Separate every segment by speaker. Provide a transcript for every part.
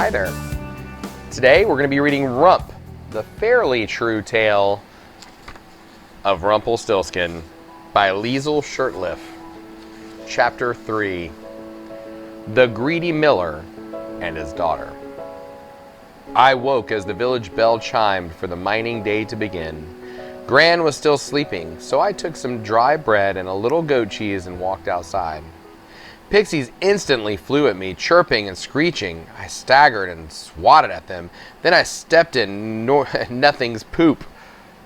Speaker 1: Hi there. Today we're going to be reading Rump, the fairly true tale of Rumpelstiltskin by Liesl Shurtliff. Chapter 3. The Greedy Miller and His Daughter. I woke as the village bell chimed for the mining day to begin. Gran was still sleeping, so I took some dry bread and a little goat cheese and walked outside. Pixies instantly flew at me, chirping and screeching. I staggered and swatted at them. Then I stepped in nothing's poop.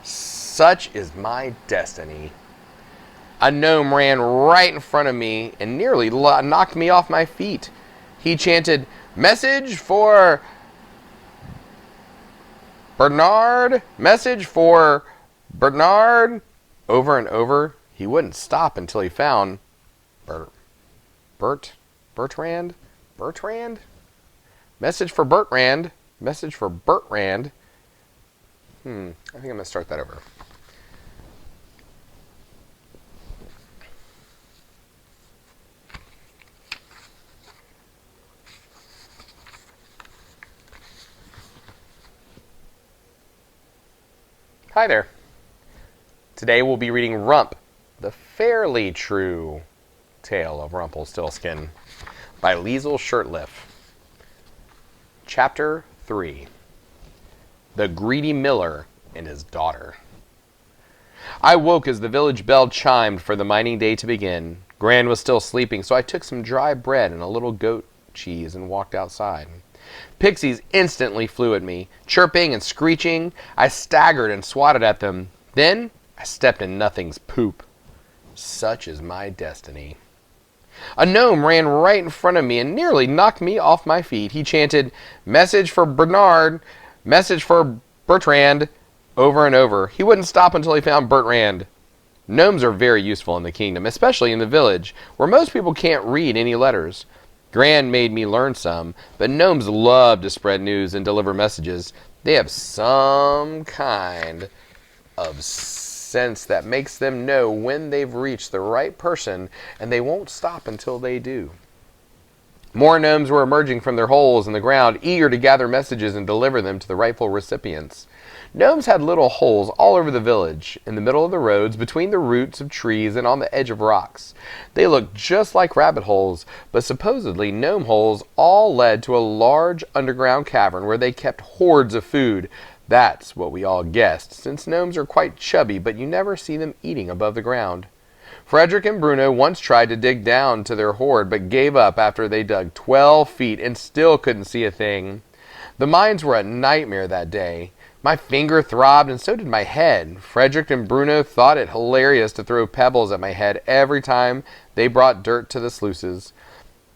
Speaker 1: Such is my destiny. A gnome ran right in front of me and nearly knocked me off my feet. He chanted, "Message for Bernard! Message for Bernard!" over and over. He wouldn't stop until he found Bertrand? Message for Bertrand. Message for Bertrand. I think I'm going to start that over. Hi there. Today we'll be reading Rump, the fairly true tale of Rumpelstiltskin by Liesl Shurtliff. Chapter 3. The Greedy Miller and His Daughter. I woke as the village bell chimed for the mining day to begin. Gran was still sleeping, so I took some dry bread and a little goat cheese and walked outside. Pixies instantly flew at me, chirping and screeching. I staggered and swatted at them. Then I stepped in nothing's poop. Such is my destiny. A gnome ran right in front of me and nearly knocked me off my feet. He chanted, "Message for Bernard, message for Bertrand," over and over. He wouldn't stop until he found Bertrand. Gnomes are very useful in the kingdom, especially in the village, where most people can't read any letters. Gran made me learn some, but gnomes love to spread news and deliver messages. They have some kind of sense that makes them know when they've reached the right person, and they won't stop until they do. More gnomes were emerging from their holes in the ground, eager to gather messages and deliver them to the rightful recipients. Gnomes had little holes all over the village, in the middle of the roads, between the roots of trees, and on the edge of rocks. They looked just like rabbit holes, but supposedly gnome holes all led to a large underground cavern where they kept hoards of food. That's what we all guessed, since gnomes are quite chubby, but you never see them eating above the ground. Frederick and Bruno once tried to dig down to their hoard, but gave up after they dug 12 feet and still couldn't see a thing. The mines were a nightmare that day. My finger throbbed, and so did my head. Frederick and Bruno thought it hilarious to throw pebbles at my head every time they brought dirt to the sluices.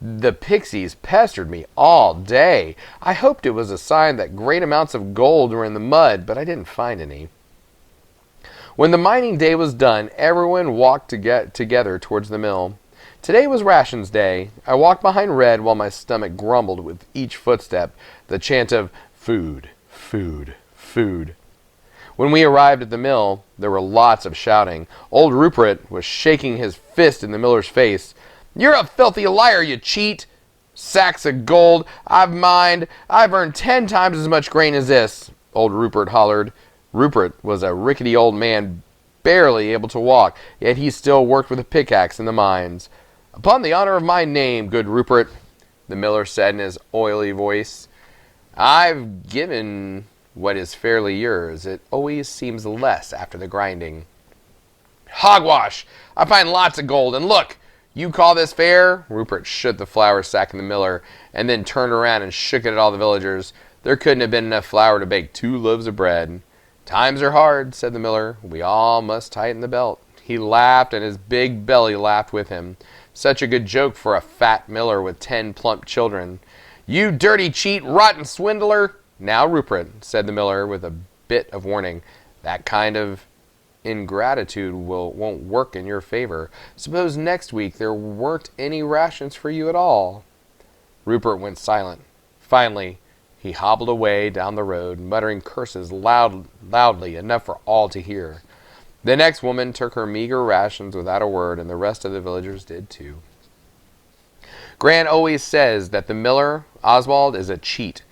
Speaker 1: The pixies pestered me all day. I hoped it was a sign that great amounts of gold were in the mud, but I didn't find any. When the mining day was done, everyone walked together towards the mill. Today was rations day. I walked behind Red while my stomach grumbled with each footstep, the chant of food, food, food. When we arrived at the mill, there were lots of shouting. Old Rupert was shaking his fist in the miller's face. "You're a filthy liar, you cheat! Sacks of gold! I've earned 10 times as much grain as this!" Old Rupert hollered. Rupert was a rickety old man, barely able to walk, yet he still worked with a pickaxe in the mines. "Upon the honor of my name, good Rupert," the miller said in his oily voice, "I've given what is fairly yours. It always seems less after the grinding." "Hogwash! I find lots of gold, and look! You call this fair?" Rupert shook the flour sack in the miller, and then turned around and shook it at all the villagers. There couldn't have been enough flour to bake 2 loaves of bread. "Times are hard," said the miller. "We all must tighten the belt." He laughed, and his big belly laughed with him. Such a good joke for a fat miller with 10 plump children. "You dirty cheat, rotten swindler!" "Now, Rupert," said the miller with a bit of warning, "that kind of ingratitude won't work in your favor. Suppose next week there weren't any rations for you at all." Rupert went silent. Finally, he hobbled away down the road, muttering curses loudly enough for all to hear. The next woman took her meager rations without a word, and the rest of the villagers did too. Gran always says that the miller, Oswald, is a cheat.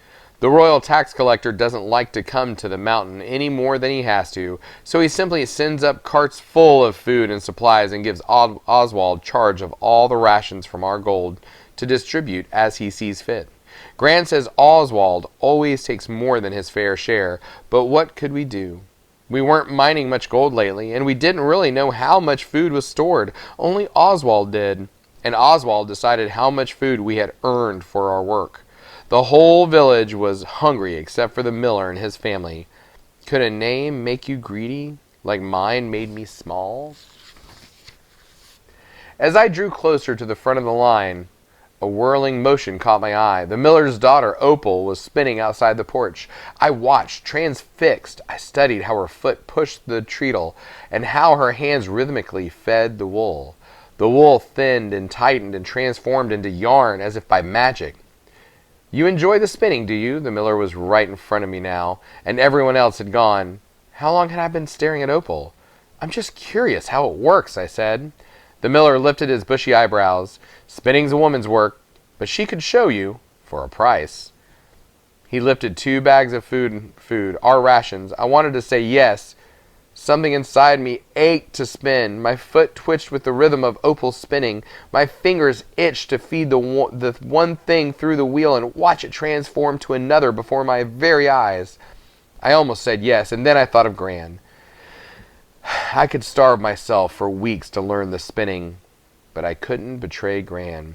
Speaker 1: The royal tax collector doesn't like to come to the mountain any more than he has to, so he simply sends up carts full of food and supplies and gives Oswald charge of all the rations from our gold to distribute as he sees fit. Gran says Oswald always takes more than his fair share, but what could we do? We weren't mining much gold lately, and we didn't really know how much food was stored. Only Oswald did, and Oswald decided how much food we had earned for our work. The whole village was hungry except for the miller and his family. Could a name make you greedy, like mine made me small? As I drew closer to the front of the line, a whirling motion caught my eye. The miller's daughter, Opal, was spinning outside the porch. I watched, transfixed. I studied how her foot pushed the treadle and how her hands rhythmically fed the wool. The wool thinned and tightened and transformed into yarn as if by magic. You enjoy the spinning, do you? The miller was right in front of me now, and everyone else had gone. How long had I been staring at Opal? I'm just curious how it works, I said. The miller lifted his bushy eyebrows. Spinning's a woman's work, but she could show you, for a price. He lifted 2 bags of food, our rations. I wanted to say yes. Something inside me ached to spin. My foot twitched with the rhythm of Opal's spinning. My fingers itched to feed the one thing through the wheel and watch it transform to another before my very eyes. I almost said yes, and then I thought of Gran. I could starve myself for weeks to learn the spinning, but I couldn't betray Gran.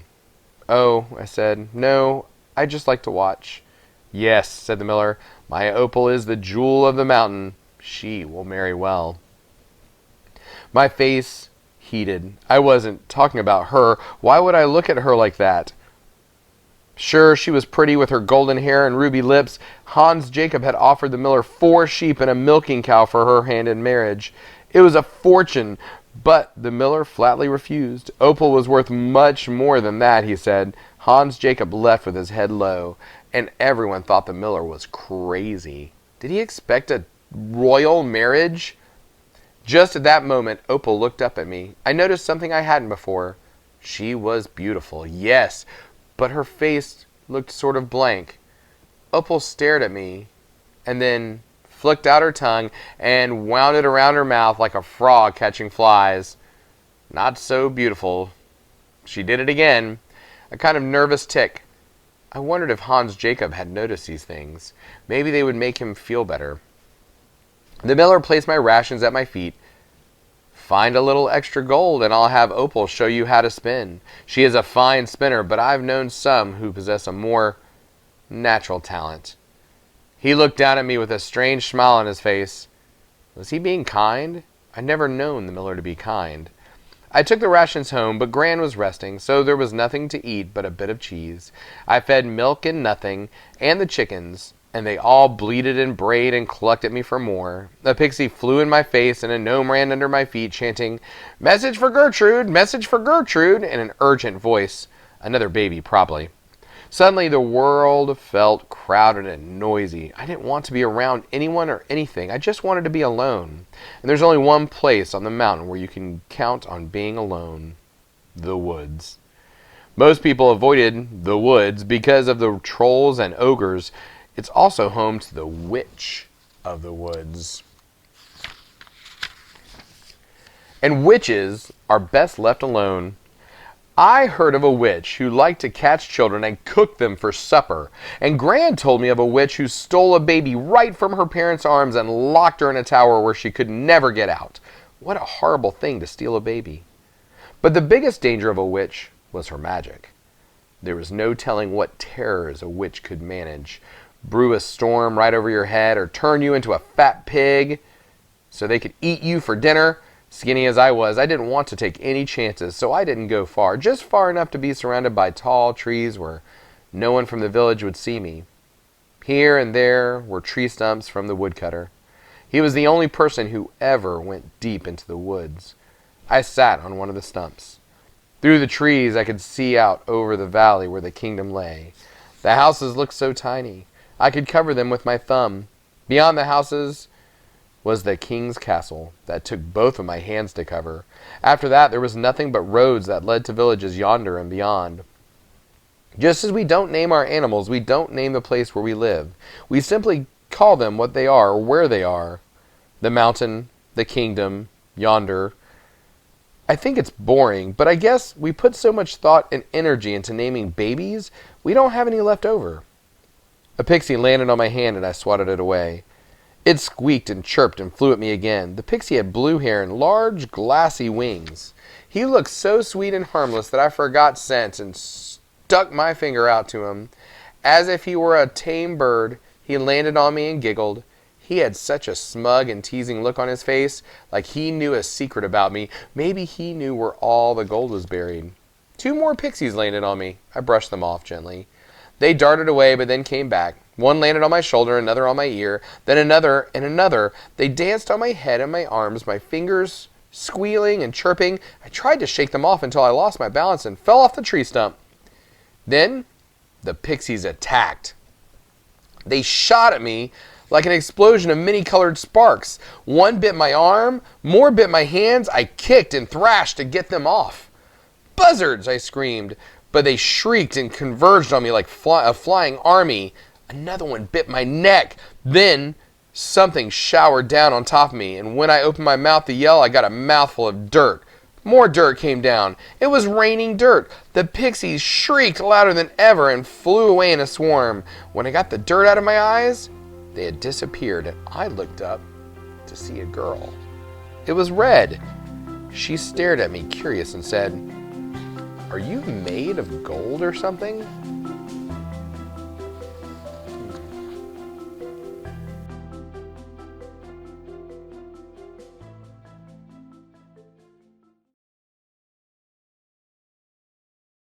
Speaker 1: Oh, I said, no, I just like to watch. Yes, said the miller, my Opal is the jewel of the mountain. She will marry well. My face heated. I wasn't talking about her. Why would I look at her like that? Sure, she was pretty with her golden hair and ruby lips. Hans Jacob had offered the miller 4 sheep and a milking cow for her hand in marriage. It was a fortune, but the miller flatly refused. Opal was worth much more than that, he said. Hans Jacob left with his head low, and everyone thought the miller was crazy. Did he expect a royal marriage? Just at that moment, Opal looked up at me. I noticed something I hadn't before. She was beautiful, yes, but her face looked sort of blank. Opal stared at me, and then flicked out her tongue and wound it around her mouth like a frog catching flies. Not so beautiful. She did it again, a kind of nervous tick. I wondered if Hans Jacob had noticed these things. Maybe they would make him feel better. The miller placed my rations at my feet. Find a little extra gold and I'll have Opal show you how to spin. She is a fine spinner, but I've known some who possess a more natural talent. He looked down at me with a strange smile on his face. Was he being kind? I'd never known the miller to be kind. I took the rations home, but Gran was resting, so there was nothing to eat but a bit of cheese. I fed Milk and Nothing and the chickens, and they all bleated and brayed and clucked at me for more. A pixie flew in my face, and a gnome ran under my feet, chanting, "Message for Gertrude! Message for Gertrude!" in an urgent voice. Another baby, probably. Suddenly, the world felt crowded and noisy. I didn't want to be around anyone or anything. I just wanted to be alone. And there's only one place on the mountain where you can count on being alone. The woods. Most people avoided the woods because of the trolls and ogres. It's also home to the witch of the woods. And witches are best left alone. I heard of a witch who liked to catch children and cook them for supper. And Gran told me of a witch who stole a baby right from her parents' arms and locked her in a tower where she could never get out. What a horrible thing to steal a baby. But the biggest danger of a witch was her magic. There was no telling what terrors a witch could manage. Brew a storm right over your head or turn you into a fat pig so they could eat you for dinner. Skinny as I was, I didn't want to take any chances, so I didn't go far, just far enough to be surrounded by tall trees where no one from the village would see me. Here and there were tree stumps from the woodcutter. He was the only person who ever went deep into the woods. I sat on one of the stumps. Through the trees, I could see out over the valley where the kingdom lay. The houses looked so tiny. I could cover them with my thumb. Beyond the houses was the king's castle that took both of my hands to cover. After that, there was nothing but roads that led to villages yonder and beyond. Just as we don't name our animals, we don't name the place where we live. We simply call them what they are or where they are. The mountain, the kingdom, yonder. I think it's boring, but I guess we put so much thought and energy into naming babies, we don't have any left over. A pixie landed on my hand and I swatted it away. It squeaked and chirped and flew at me again. The pixie had blue hair and large, glassy wings. He looked so sweet and harmless that I forgot scent and stuck my finger out to him. As if he were a tame bird, he landed on me and giggled. He had such a smug and teasing look on his face, like he knew a secret about me. Maybe he knew where all the gold was buried. 2 more pixies landed on me. I brushed them off gently. They darted away, but then came back. One landed on my shoulder, another on my ear, then another and another. They danced on my head and my arms, my fingers squealing and chirping. I tried to shake them off until I lost my balance and fell off the tree stump. Then the pixies attacked. They shot at me like an explosion of many-colored sparks. One bit my arm, more bit my hands. I kicked and thrashed to get them off. Buzzards, I screamed, but they shrieked and converged on me like a flying army. Another one bit my neck. Then something showered down on top of me, and when I opened my mouth to yell, I got a mouthful of dirt. More dirt came down. It was raining dirt. The pixies shrieked louder than ever and flew away in a swarm. When I got the dirt out of my eyes, they had disappeared, and I looked up to see a girl. It was Red. She stared at me, curious, and said, "Are you made of gold or something?"